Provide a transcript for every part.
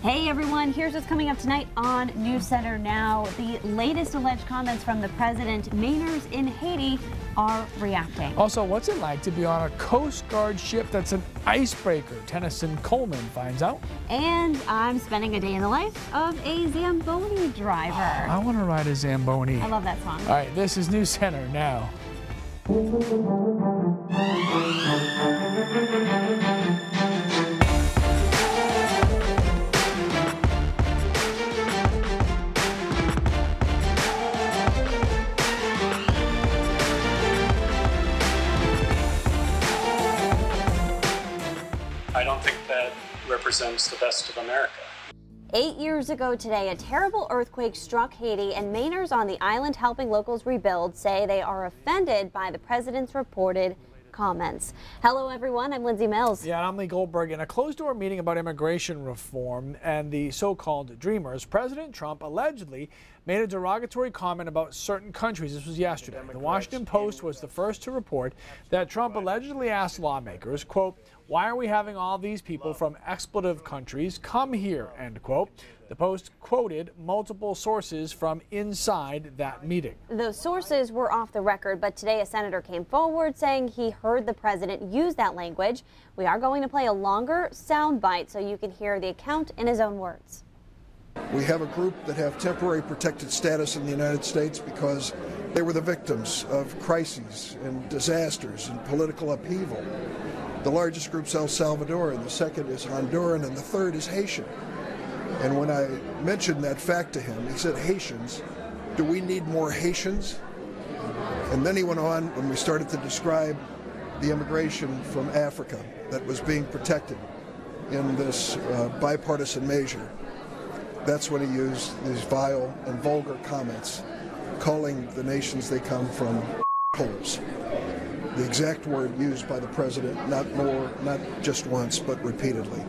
Hey everyone, here's what's coming up tonight on News Center Now. The latest alleged comments from the president. Mainers in Haiti are reacting. Also, what's it like to be on a Coast Guard ship that's an icebreaker? Tennyson Coleman finds out. And I'm spending a day in the life of a Zamboni driver. I want to ride a Zamboni. I love that song. All right, this is News Center Now. I don't think that represents the best of America. 8 years ago today, a terrible earthquake struck Haiti, and Mainers on the island helping locals rebuild say they are offended by the president's reported comments. Hello everyone, I'm Lindsay Mills. Yeah, I'm Lee Goldberg. In a closed-door meeting about immigration reform and the so-called Dreamers, President Trump allegedly made a derogatory comment about certain countries. This was yesterday. The Washington Post was the first to report that Trump allegedly asked lawmakers, quote, "Why are we having all these people from expletive countries come here?" End quote. The Post quoted multiple sources from inside that meeting. Those sources were off the record, but today a senator came forward saying he heard the president use that language. We are going to play a longer soundbite so you can hear the account in his own words. We have a group that have temporary protected status in the United States because they were the victims of crises and disasters and political upheaval. The largest group's El Salvadoran, the second is Honduran, and the third is Haitian. And when I mentioned that fact to him, he said, "Haitians? Do we need more Haitians?" And then he went on when we started to describe the immigration from Africa that was being protected in this bipartisan measure. That's when he used these vile and vulgar comments, calling the nations they come from holes. The exact word used by the president, not just once, but repeatedly.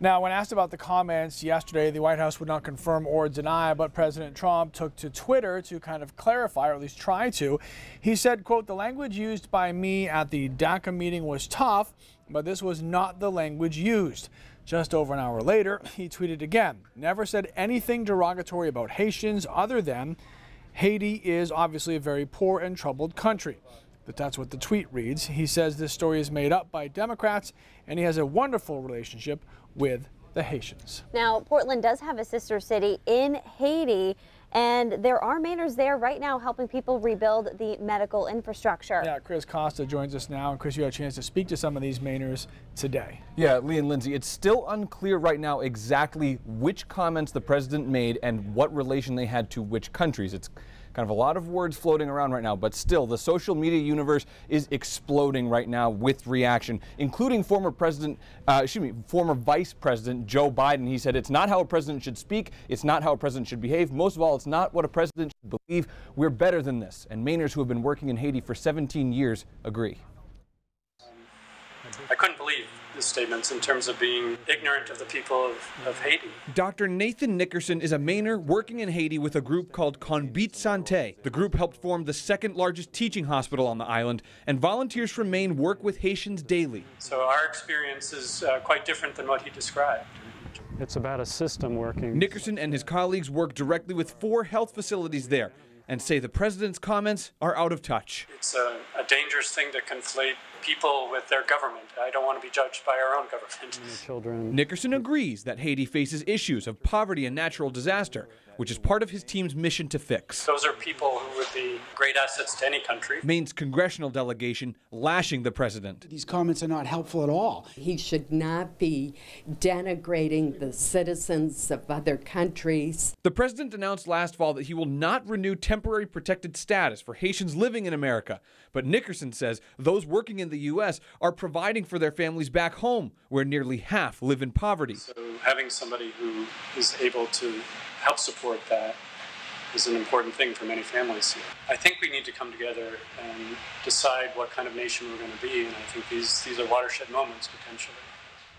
Now, when asked about the comments yesterday, the White House would not confirm or deny, but President Trump took to Twitter to kind of clarify, or at least try to. He said, quote, "The language used by me at the DACA meeting was tough, but this was not the language used." Just over an hour later, he tweeted again, "Never said anything derogatory about Haitians other than Haiti is obviously a very poor and troubled country." But that's what the tweet reads. He says this story is made up by Democrats, and he has a wonderful relationship with the Haitians. Now, Portland does have a sister city in Haiti, and there are Mainers there right now helping people rebuild the medical infrastructure. Yeah, Chris Costa joins us now. And Chris, you had a chance to speak to some of these Mainers today. Yeah, Lee and Lindsay, it's still unclear right now exactly which comments the president made and what relation they had to which countries. It's kind of a lot of words floating around right now, but still the social media universe is exploding right now with reaction, including former Vice President Joe Biden. He said it's not how a president should speak, it's not how a president should behave. Most of all, it's not what a president should believe. We're better than this. And Mainers who have been working in Haiti for 17 years agree. I couldn't believe the statements in terms of being ignorant of the people of Haiti. Dr. Nathan Nickerson is a Mainer working in Haiti with a group called Conbit Santé. The group helped form the second largest teaching hospital on the island, and volunteers from Maine work with Haitians daily. So our experience is quite different than what he described. It's about a system working. Nickerson and his colleagues work directly with 4 health facilities there and say the president's comments are out of touch. It's a dangerous thing to conflate people with their government. I don't want to be judged by our own government. Children. Nickerson agrees that Haiti faces issues of poverty and natural disaster, which is part of his team's mission to fix. Those are people who would be great assets to any country. Maine's congressional delegation lashing the president. These comments are not helpful at all. He should not be denigrating the citizens of other countries. The president announced last fall that he will not renew temporary protected status for Haitians living in America. But Nickerson says those working in the U.S. are providing for their families back home, where nearly half live in poverty. So having somebody who is able to help support that is an important thing for many families here. I think we need to come together and decide what kind of nation we're going to be, and I think these are watershed moments potentially.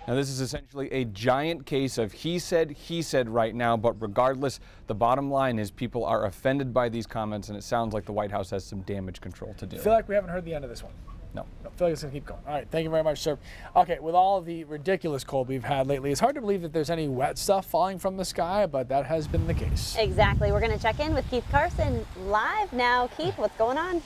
Now, this is essentially a giant case of he said right now, but regardless, the bottom line is people are offended by these comments, and it sounds like the White House has some damage control to do. I feel like we haven't heard the end of this one. No. I feel like it's going to keep going. All right, thank you very much, sir. Okay, with all the ridiculous cold we've had lately, it's hard to believe that there's any wet stuff falling from the sky, but that has been the case. Exactly. We're going to check in with Keith Carson live now. Keith, what's going on?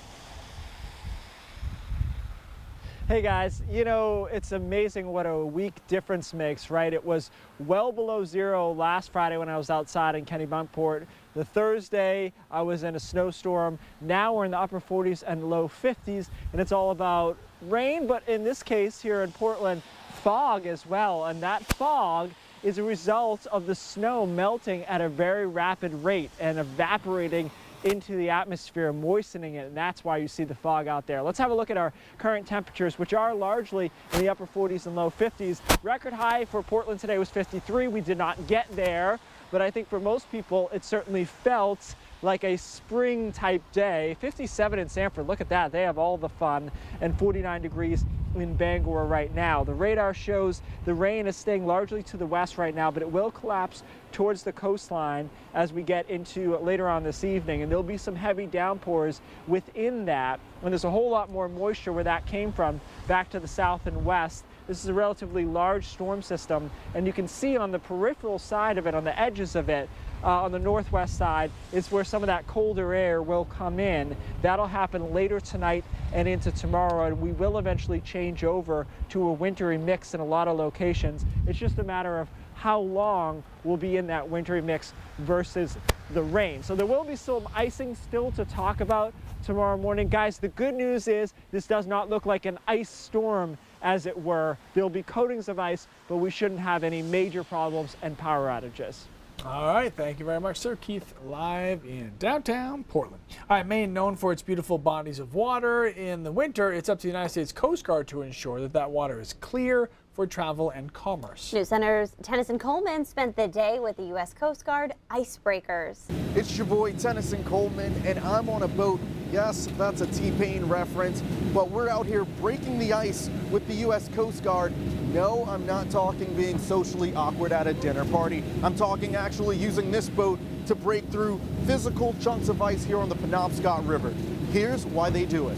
Hey guys, you know, it's amazing what a week difference makes, right? It was well below zero last Friday when I was outside in Kennebunkport. The Thursday, I was in a snowstorm. Now we're in the upper 40s and low 50s, and it's all about rain, but in this case here in Portland, fog as well. And that fog is a result of the snow melting at a very rapid rate and evaporating into the atmosphere, moistening it, and that's why you see the fog out there. Let's have a look at our current temperatures, which are largely in the upper 40s and low 50s. Record high for Portland today was 53. We did not get there, but I think for most people, it certainly felt like a spring type day. 57 in Sanford, look at that, they have all the fun, and 49 degrees in Bangor right now. The radar shows the rain is staying largely to the west right now, but it will collapse towards the coastline as we get into later on this evening, and there'll be some heavy downpours within that, and there's a whole lot more moisture where that came from back to the south and west. This is a relatively large storm system, and you can see on the peripheral side of it, on the edges of it, on the northwest side, is where some of that colder air will come in. That'll happen later tonight and into tomorrow, and we will eventually change over to a wintry mix in a lot of locations. It's just a matter of how long we'll be in that wintry mix versus the rain. So there will be some icing still to talk about tomorrow morning. Guys, the good news is this does not look like an ice storm, as it were. There'll be coatings of ice, but we shouldn't have any major problems and power outages. All right, thank you very much, sir. Keith, live in downtown Portland. All right, Maine, known for its beautiful bodies of water. In the winter, it's up to the United States Coast Guard to ensure that that water is clear for travel and commerce. News Center's Tennyson Coleman spent the day with the U.S. Coast Guard icebreakers. It's your boy Tennyson Coleman, and I'm on a boat. Yes, that's a T-Pain reference, but we're out here breaking the ice with the U.S. Coast Guard. No, I'm not talking being socially awkward at a dinner party. I'm talking actually using this boat to break through physical chunks of ice here on the Penobscot River. Here's why they do it.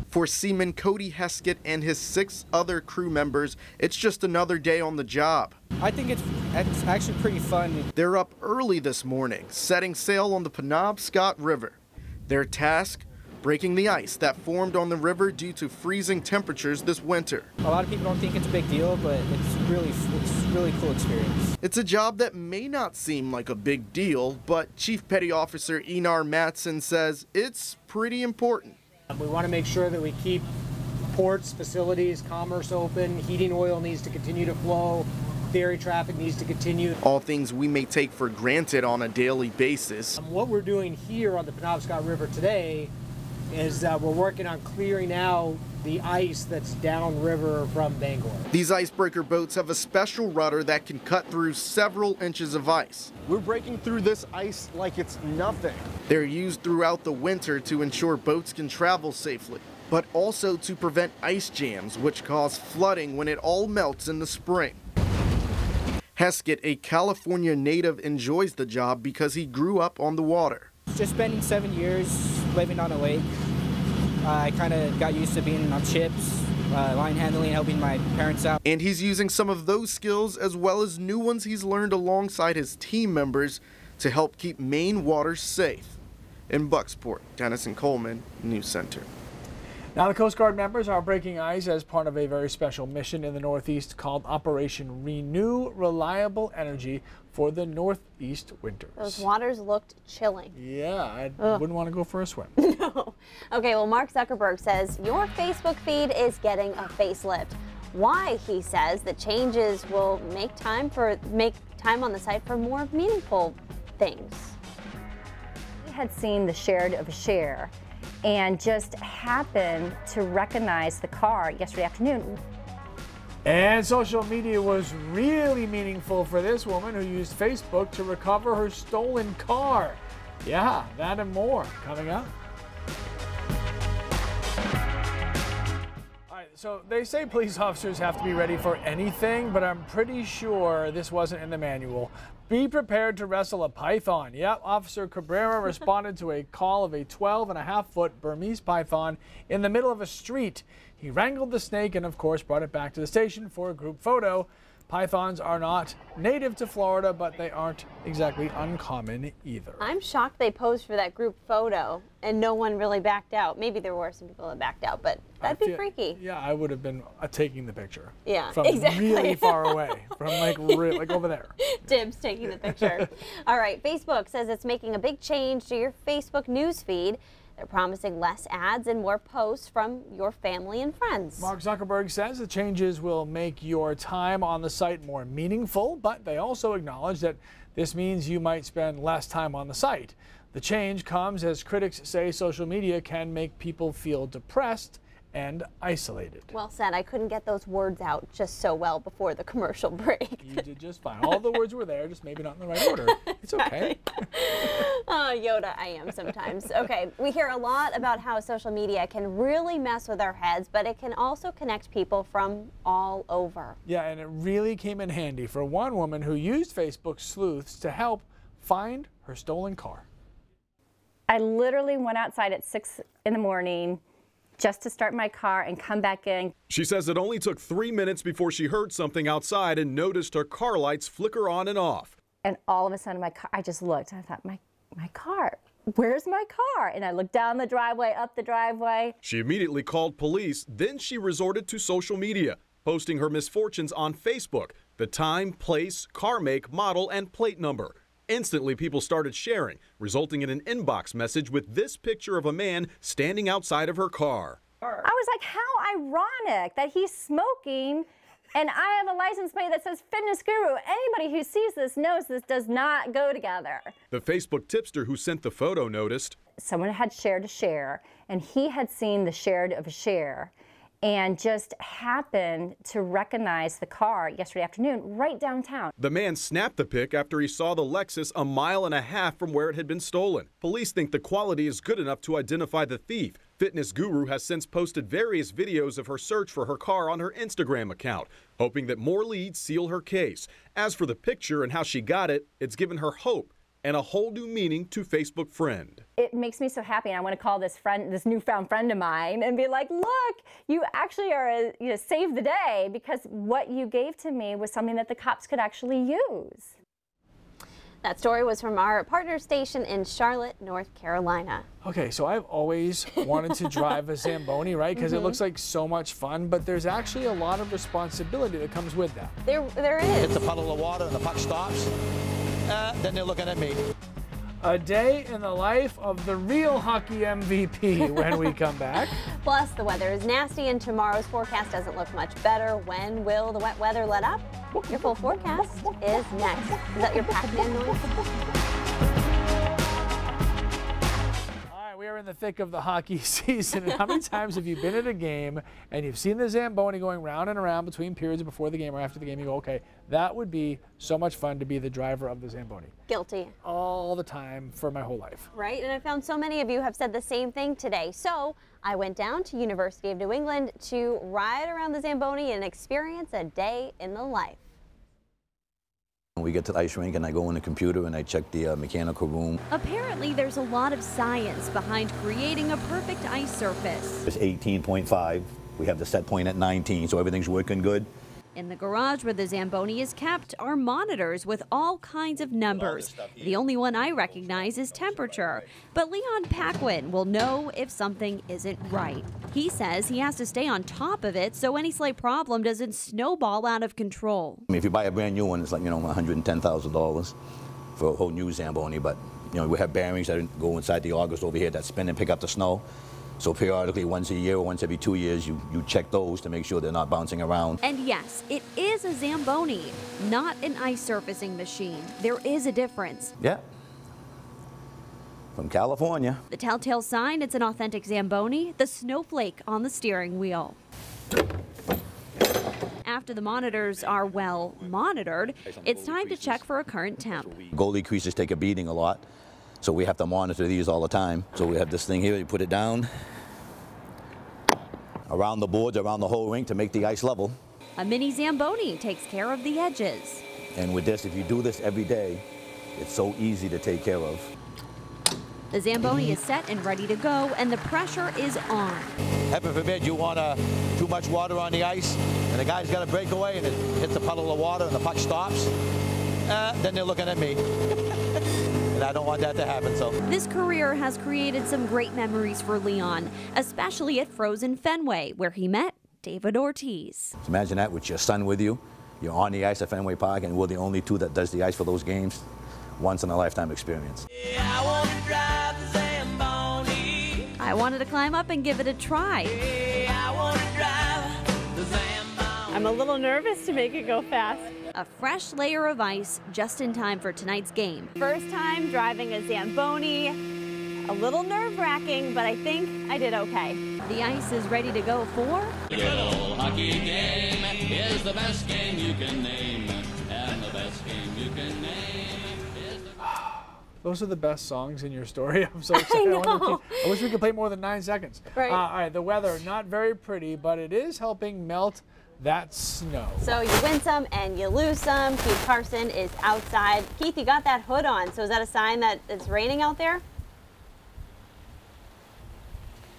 For Seaman Cody Heskett and his 6 other crew members, it's just another day on the job. I think it's actually pretty fun. They're up early this morning, setting sail on the Penobscot River. Their task, breaking the ice that formed on the river due to freezing temperatures this winter. A lot of people don't think it's a big deal, but it's really cool experience. It's a job that may not seem like a big deal, but Chief Petty Officer Einar Matson says it's pretty important. We want to make sure that we keep ports, facilities, commerce open. Heating oil needs to continue to flow. Ferry traffic needs to continue. All things we may take for granted on a daily basis. What we're doing here on the Penobscot River today is we're working on clearing out the ice that's downriver from Bangor. These icebreaker boats have a special rudder that can cut through several inches of ice. We're breaking through this ice like it's nothing. They're used throughout the winter to ensure boats can travel safely, but also to prevent ice jams, which cause flooding when it all melts in the spring. Heskett, a California native, enjoys the job because he grew up on the water. Just spending 7 years living on a lake, I kind of got used to being on ships, line handling, helping my parents out. And he's using some of those skills as well as new ones he's learned alongside his team members to help keep Maine waters safe. In Bucksport, Tennyson Coleman, News Center. Now, the Coast Guard members are breaking ice as part of a very special mission in the Northeast called Operation Renew Reliable Energy for the Northeast winters. Those waters looked chilling. Yeah, I wouldn't want to go for a swim. No. Okay, well, Mark Zuckerberg says your Facebook feed is getting a facelift. Why, he says, the changes will make time on the site for more meaningful things. We had seen the shared of a share and just happened to recognize the car yesterday afternoon. And social media was really meaningful for this woman who used Facebook to recover her stolen car. Yeah, that and more coming up. All right, so So they say police officers have to be ready for anything, but I'm pretty sure this wasn't in the manual. Be prepared to wrestle a python. Yep, Officer Cabrera responded to a call of a 12.5-foot Burmese python in the middle of a street. He wrangled the snake and, of course, brought it back to the station for a group photo. Pythons are not native to Florida, but they aren't exactly uncommon either. I'm shocked they posed for that group photo and no one really backed out. Maybe there were some people that backed out, but that'd be freaky. Yeah, I would have been taking the picture. Yeah, from exactly. really far away, from like over there. Dibs taking the picture. All right, Facebook says it's making a big change to your Facebook news feed. They're promising less ads and more posts from your family and friends. Mark Zuckerberg says the changes will make your time on the site more meaningful, but they also acknowledge that this means you might spend less time on the site. The change comes as critics say social media can make people feel depressed and isolated. Well said. I couldn't get those words out just so well before the commercial break. You did just fine. All the words were there, just maybe not in the right order. It's okay. Oh, Yoda, I am sometimes. Okay, we hear a lot about how social media can really mess with our heads, but it can also connect people from all over. Yeah, and it really came in handy for one woman who used Facebook sleuths to help find her stolen car. I literally went outside at 6 in the morning just to start my car and come back in. She says it only took 3 minutes before she heard something outside and noticed her car lights flicker on and off. And all of a sudden my car, I just looked and I thought, my car, where's my car? And I looked down the driveway, up the driveway. She immediately called police, then she resorted to social media, posting her misfortunes on Facebook, the time, place, car make, model, and plate number. Instantly, people started sharing, resulting in an inbox message with this picture of a man standing outside of her car. I was like, how ironic that he's smoking and I have a license plate that says Fitness Guru. Anybody who sees this knows this does not go together. The Facebook tipster who sent the photo noticed someone had shared a share, and he had seen the shared of a share and just happened to recognize the car yesterday afternoon right downtown. The man snapped the pic after he saw the Lexus a mile and a half from where it had been stolen. Police think the quality is good enough to identify the thief. Fitness Guru has since posted various videos of her search for her car on her Instagram account, hoping that more leads seal her case. As for the picture and how she got it, it's given her hope and a whole new meaning to Facebook friend. It makes me so happy, and I want to call this friend, this newfound friend of mine, and be like, look, you actually are, save the day, because what you gave to me was something that the cops could actually use. That story was from our partner station in Charlotte, North Carolina. Okay, so I've always wanted to drive a Zamboni, right? Because it looks like so much fun, but there's actually a lot of responsibility that comes with that. There is. Hit the puddle of water and the puck stops. Then they're looking at me. A day in the life of the real hockey MVP when we come back. Plus, the weather is nasty and tomorrow's forecast doesn't look much better. When will the wet weather let up? Your full forecast is next. Is that your Pac-Man noise? We are in the thick of the hockey season. And how many times have you been at a game and you've seen the Zamboni going round and around between periods before the game or after the game? You go, okay, that would be so much fun to be the driver of the Zamboni. Guilty. All the time for my whole life. Right, and I found so many of you have said the same thing today. So I went down to University of New England to ride around the Zamboni and experience a day in the life. We get to the ice rink and I go in the computer and I check the mechanical room. Apparently there's a lot of science behind creating a perfect ice surface. It's 18.5. We have the set point at 19, so everything's working good. In the garage where the Zamboni is kept are monitors with all kinds of numbers. The only one I recognize is temperature. But Leon Paquin will know if something isn't right. He says he has to stay on top of it so any slight problem doesn't snowball out of control. I mean, if you buy a brand new one, it's like, $110,000 for a whole new Zamboni. But, we have bearings that go inside the augers over here that spin and pick up the snow. So periodically, once a year or once every 2 years, you check those to make sure they're not bouncing around. And yes, it is a Zamboni, not an ice surfacing machine. There is a difference. Yeah. From California. The telltale sign it's an authentic Zamboni, the snowflake on the steering wheel. After the monitors are well monitored, it's time to check for a current temp. Goalie creases take a beating a lot. So we have to monitor these all the time. So we have this thing here, you put it down. around the boards, around the whole rink to make the ice level. A mini Zamboni takes care of the edges. And with this, if you do this every day, it's so easy to take care of. The Zamboni is set and ready to go, and the pressure is on. Heaven forbid you want too much water on the ice, and the guy's got a breakaway and it hits a puddle of water and the puck stops. Then they're looking at me. And I don't want that to happen. So this career has created some great memories for Leon, especially at Frozen Fenway, where he met David Ortiz. So imagine that with your son with you. You're on the ice at Fenway Park, and we're the only two that does the ice for those games. Once in a lifetime experience. I wanted to climb up and give it a try. I'm a little nervous to make it go fast. A fresh layer of ice just in time for tonight's game. First time driving a Zamboni. A little nerve-wracking, but I think I did okay. The ice is ready to go for... The good old hockey game is the best game you can name, and the best game you can name is the... Those are the best songs in your story. I'm so excited. I wish we could play more than 9 seconds. Right. All right, the weather, not very pretty, but it is helping melt that snow. So you win some and you lose some. Keith Carson is outside. Keith, you got that hood on, so is that a sign that it's raining out there?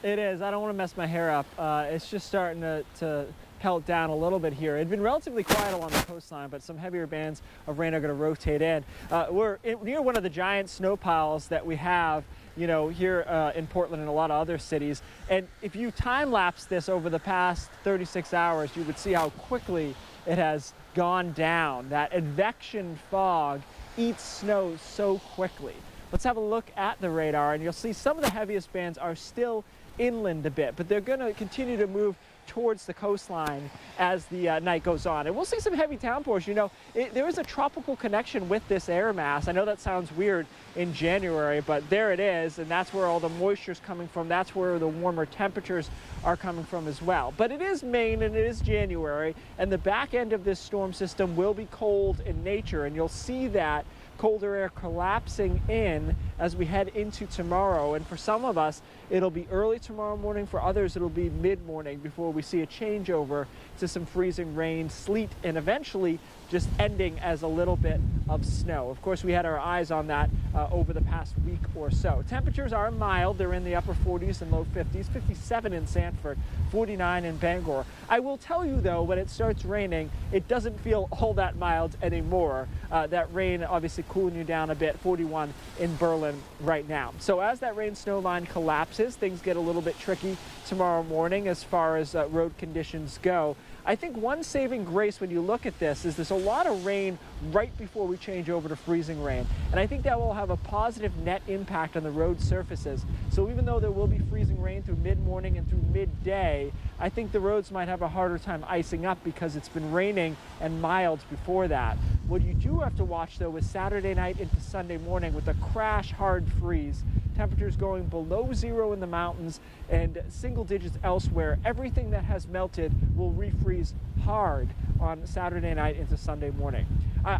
It is. I don't want to mess my hair up. It's just starting to pelt down a little bit here. It's been relatively quiet along the coastline, but some heavier bands of rain are going to rotate in. We're near one of the giant snow piles that we have, you know, here in Portland and a lot of other cities. And if you time lapse this over the past 36 hours, you would see how quickly it has gone down. That advection fog eats snow so quickly. Let's have a look at the radar, and you'll see some of the heaviest bands are still inland a bit, but they're going to continue to move towards the coastline as the night goes on. And we'll see some heavy downpours. You know, there is a tropical connection with this air mass. I know that sounds weird in January, but there it is, and that's where all the moisture is coming from. That's where the warmer temperatures are coming from as well. But it is Maine and it is January, and the back end of this storm system will be cold in nature, and you'll see that colder air collapsing in as we head into tomorrow. And for some of us, it'll be early tomorrow morning. For others, it'll be mid-morning before we see a changeover to some freezing rain, sleet, and eventually just ending as a little bit of snow. Of course, we had our eyes on that over the past week or so. Temperatures are mild. They're in the upper 40s and low 50s, 57 in Sanford, 49 in Bangor. I will tell you, though, when it starts raining, it doesn't feel all that mild anymore. That rain obviously cooling you down a bit, 41 in Berlin right now. So as that rain snow line collapses, things get a little bit tricky tomorrow morning as far as road conditions go. I think one saving grace when you look at this is there's a lot of rain right before we change over to freezing rain. And I think that will have a positive net impact on the road surfaces. So even though there will be freezing rain through mid-morning and through midday, I think the roads might have a harder time icing up because it's been raining and mild before that. What you do have to watch, though, is Saturday night into Sunday morning with a crash hard freeze. Temperatures going below zero in the mountains and single digits elsewhere. Everything that has melted will refreeze hard on Saturday night into Sunday morning.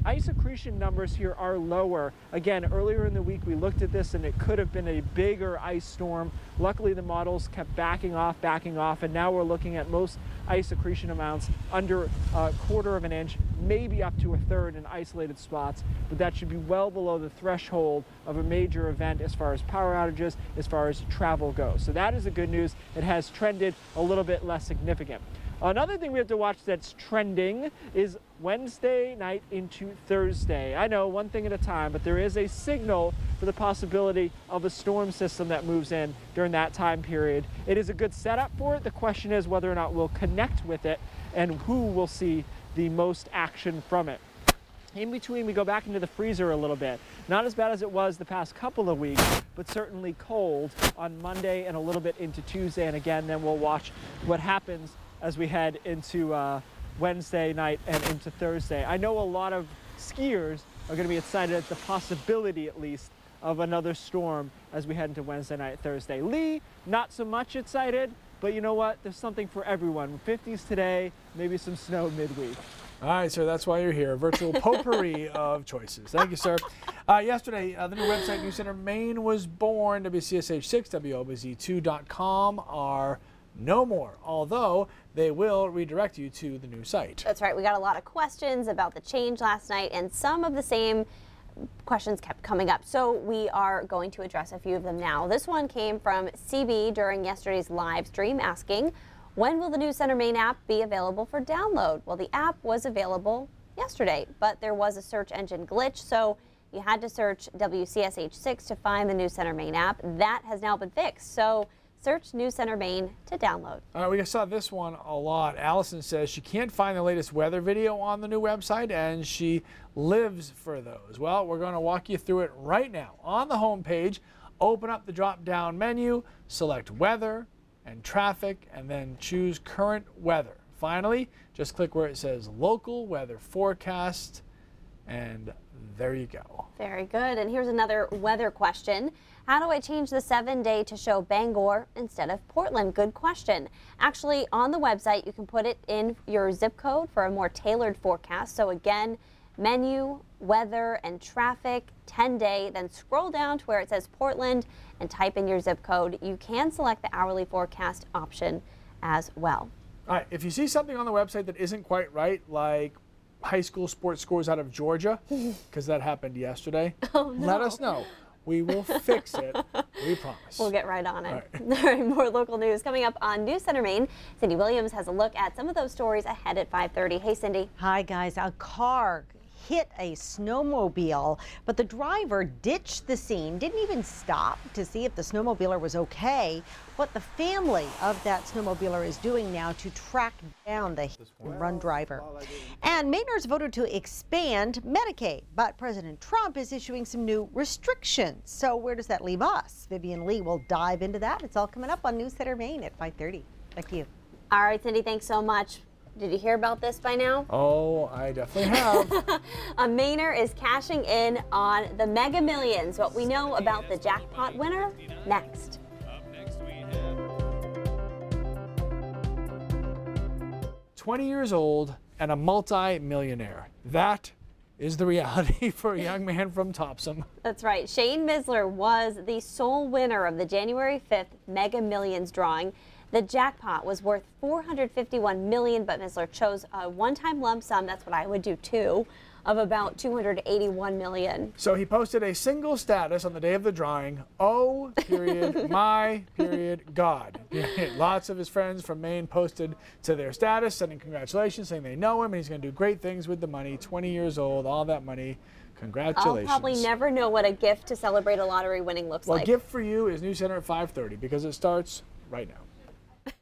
Ice accretion numbers here are lower. Again, earlier in the week we looked at this and it could have been a bigger ice storm. Luckily the models kept backing off, and now we're looking at most ice accretion amounts under a quarter of an inch, maybe up to a third in isolated spots, but that should be well below the threshold of a major event as far as power outages, as far as travel goes. So that is the good news. It has trended a little bit less significant. Another thing we have to watch that's trending is Wednesday night into Thursday. I know, one thing at a time, but there is a signal for the possibility of a storm system that moves in during that time period. It is a good setup for it. The question is whether or not we'll connect with it and who will see the most action from it. In between, we go back into the freezer a little bit. Not as bad as it was the past couple of weeks, but certainly cold on Monday and a little bit into Tuesday. And again, then we'll watch what happens as we head into Wednesday night and into Thursday. I know a lot of skiers are going to be excited at the possibility, at least, of another storm as we head into Wednesday night, Thursday. Lee, not so much excited, but you know what? There's something for everyone. 50s today, maybe some snow midweek. All right, sir, that's why you're here. A virtual potpourri of choices. Thank you, sir. Yesterday, the new website, News Center Maine, was born. WCSH6, WOBZ2.com, our no more, although they will redirect you to the new site. That's right. We got a lot of questions about the change last night, and some of the same questions kept coming up. So we are going to address a few of them now. This one came from CB during yesterday's live stream asking, when will the News Center Maine app be available for download? Well, the app was available yesterday, but there was a search engine glitch, so you had to search WCSH6 to find the News Center Maine app. That has now been fixed, so search News Center Maine to download. All right, we saw this one a lot. Allison says she can't find the latest weather video on the new website, and she lives for those. Well, we're going to walk you through it right now. On the home page, open up the drop-down menu, select weather and traffic, and then choose current weather. Finally, just click where it says local weather forecast, and there you go. Very good. And here's another weather question. How do I change the 7-day to show Bangor instead of Portland? Good question. Actually, on the website, you can put it in your zip code for a more tailored forecast. So again, menu, weather, and traffic, 10-day, then scroll down to where it says Portland and type in your zip code. You can select the hourly forecast option as well. All right, if you see something on the website that isn't quite right, like high school sports scores out of Georgia, because that happened yesterday, let us know. We will fix it. We promise. We'll get right on it. All right, more local news coming up on News Center Maine. Cindy Williams has a look at some of those stories ahead at 5:30. Hey, Cindy. Hi, guys. A car hit a snowmobile, but the driver ditched the scene, didn't even stop to see if the snowmobiler was okay. What the family of that snowmobiler is doing now to track down the hit-and-run driver. And Mainers voted to expand Medicaid, but President Trump is issuing some new restrictions. So where does that leave us? Vivian Lee will dive into that. It's all coming up on News Center Maine at 5:30. Back to you. All right, Cindy, thanks so much. Did you hear about this by now? Oh, I definitely have. A Mainer is cashing in on the Mega Millions. What we know about the jackpot winner next. 20 years old and a multi-millionaire. That is the reality for a young man from Topsom. That's right. Shane Misler was the sole winner of the January 5th Mega Millions drawing. The jackpot was worth $451 million, but Misler chose a one-time lump sum, that's what I would do too, of about $281 million. So he posted a single status on the day of the drawing, oh, period, my, period, God. Lots of his friends from Maine posted to their status, sending congratulations, saying they know him and he's going to do great things with the money. 20 years old, all that money. Congratulations. I'll probably never know what a gift to celebrate a lottery winning looks like. Well, a gift for you is News Center at 5:30 because it starts right now.